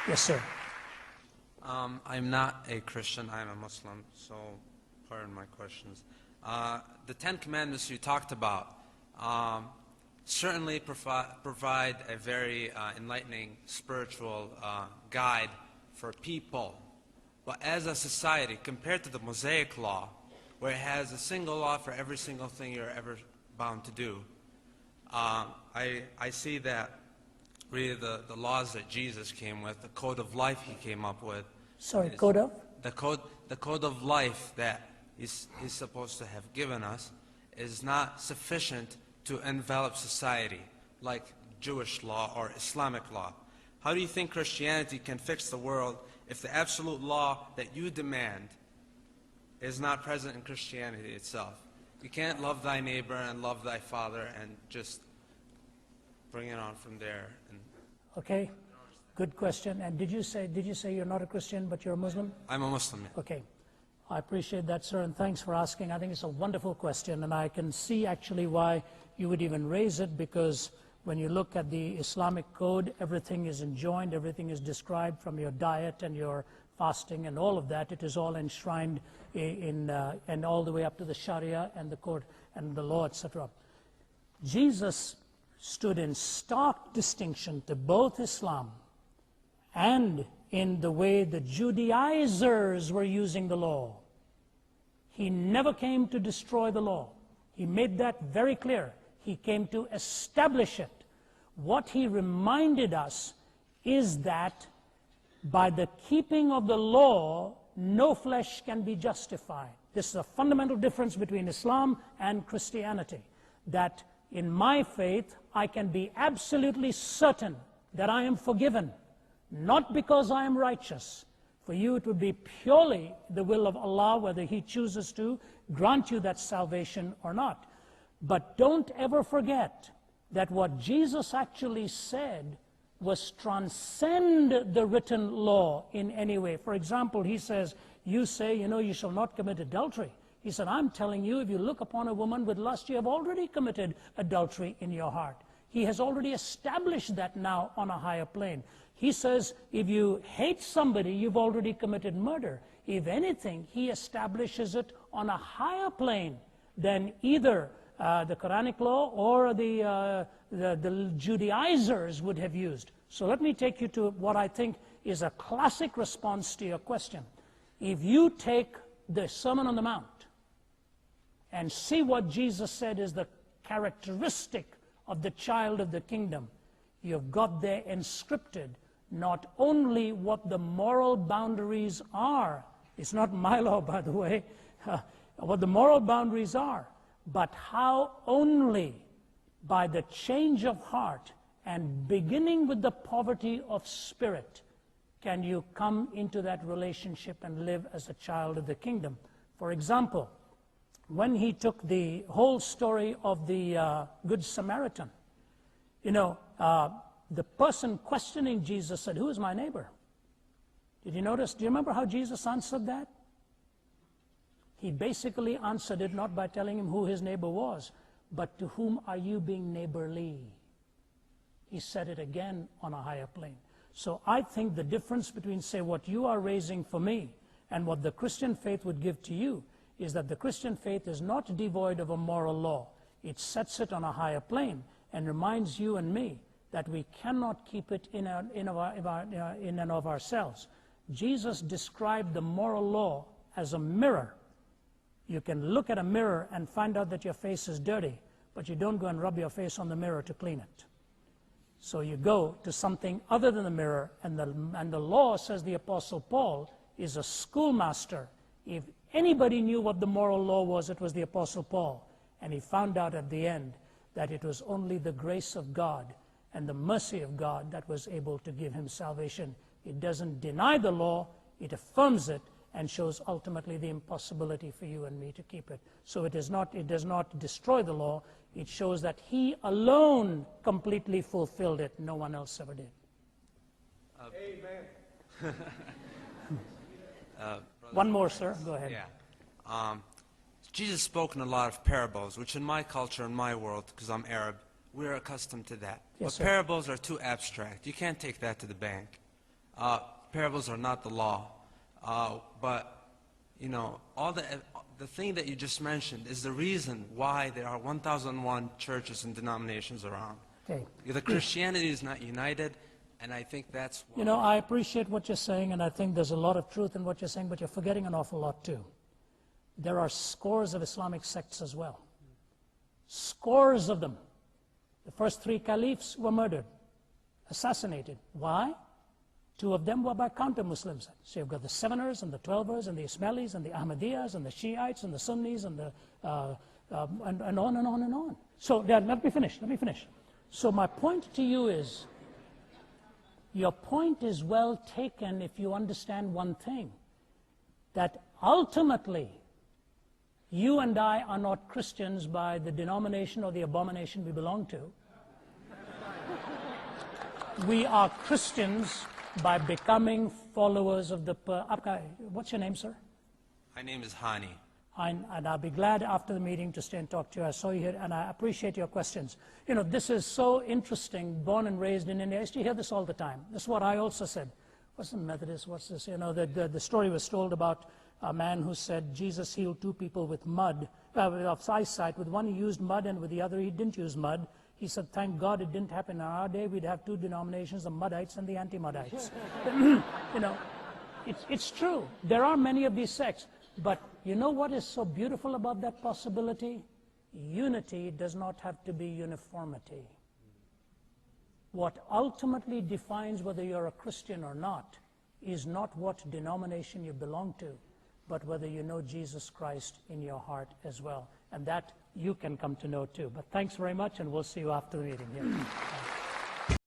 Yes, sir. I'm not a Christian, I'm a Muslim, so pardon my questions. The Ten Commandments you talked about certainly provide a very enlightening spiritual guide for people. But as a society, compared to the Mosaic Law, where it has a single law for every single thing you're ever bound to do, I see that really the laws that Jesus came with, the code of life he came up with. Sorry, code of? The code of life that he's supposed to have given us is not sufficient to envelop society like Jewish law or Islamic law. How do you think Christianity can fix the world if the absolute law that you demand is not present in Christianity itself? You can't love thy neighbor and love thy father and just bring it on from there. Okay, good question. And did you say you're not a Christian, but you're a Muslim? I'm a Muslim. Yeah. Okay, I appreciate that, sir, and thanks for asking. I think it's a wonderful question, and I can see actually why you would even raise it, because when you look at the Islamic code, everything is enjoined, everything is described, from your diet and your fasting and all of that. It is all enshrined and all the way up to the Sharia and the court and the law, etc. Jesus stood in stark distinction to both Islam and in the way the Judaizers were using the law. He never came to destroy the law. He made that very clear. He came to establish it. What he reminded us is that by the keeping of the law, no flesh can be justified. This is a fundamental difference between Islam and Christianity, that in my faith, I can be absolutely certain that I am forgiven, not because I am righteous. For you, it would be purely the will of Allah, whether He chooses to grant you that salvation or not. But don't ever forget that what Jesus actually said was transcend the written law in any way. For example, He says, you say, you shall not commit adultery. He said, I'm telling you, if you look upon a woman with lust, you have already committed adultery in your heart. He has already established that now on a higher plane. He says, if you hate somebody, you've already committed murder. If anything, He establishes it on a higher plane than either the Quranic law or the Judaizers would have used. So let me take you to what I think is a classic response to your question. If you take the Sermon on the Mount and see what Jesus said is the characteristic of the child of the kingdom, you've got there inscripted not only what the moral boundaries are, it's not my law, by the way, what the moral boundaries are, but how only by the change of heart and beginning with the poverty of spirit can you come into that relationship and live as a child of the kingdom. For example, when He took the whole story of the Good Samaritan, the person questioning Jesus said, who is my neighbor? Did you notice? Do you remember how Jesus answered that? He basically answered it not by telling him who his neighbor was, but to whom are you being neighborly? He said it again on a higher plane. So I think the difference between, say, what you are raising for me and what the Christian faith would give to you is that the Christian faith is not devoid of a moral law. It sets it on a higher plane and reminds you and me that we cannot keep it in and of ourselves. Jesus described the moral law as a mirror. You can look at a mirror and find out that your face is dirty, but you don't go and rub your face on the mirror to clean it. So you go to something other than the mirror, and the law, says the Apostle Paul, is a schoolmaster. If anybody knew what the moral law was, it was the Apostle Paul. And he found out at the end that it was only the grace of God and the mercy of God that was able to give him salvation. It doesn't deny the law, it affirms it, and shows ultimately the impossibility for you and me to keep it. So it does not destroy the law. It shows that He alone completely fulfilled it. No one else ever did. Amen. One more, sir. Go ahead. Yeah. Jesus spoke in a lot of parables, which in my culture, in my world, because I'm Arab, we're accustomed to that. Yes, but sir. parables are too abstract. You can't take that to the bank. Parables are not the law. But, you know, all the thing that you just mentioned is the reason why there are 1,001 churches and denominations around. Okay. The Christianity is not united, and I think that's why. You know, I appreciate what you're saying, and I think there's a lot of truth in what you're saying, but you're forgetting an awful lot too. There are scores of Islamic sects as well. Scores of them. The first 3 caliphs were murdered, assassinated. Why? 2 of them were by counter-Muslims. So you've got the Seveners and the Twelvers and the Ismailis and the Ahmadiyas and the Shiites and the Sunnis and the and on and on and on. So let me finish. So my point to you is, your point is well taken if you understand one thing, that ultimately you and I are not Christians by the denomination or the abomination we belong to. We are Christians by becoming followers of the... What's your name, sir? My name is Hani. And I'll be glad after the meeting to stay and talk to you. I saw you here, and I appreciate your questions. You know, this is so interesting, born and raised in India. I used to hear this all the time. This is what I also said. What's the Methodist? What's this? You know, the story was told about a man who said Jesus healed 2 people with mud, of eyesight. With one he used mud, and with the other he didn't use mud. He said, thank God it didn't happen in our day. We'd have 2 denominations, the Muddites and the anti-Muddites. You know, it's true. There are many of these sects. But you know what is so beautiful about that possibility? Unity does not have to be uniformity. What ultimately defines whether you're a Christian or not is not what denomination you belong to, but whether you know Jesus Christ in your heart as well. And that you can come to know too. But thanks very much, and we'll see you after the meeting here.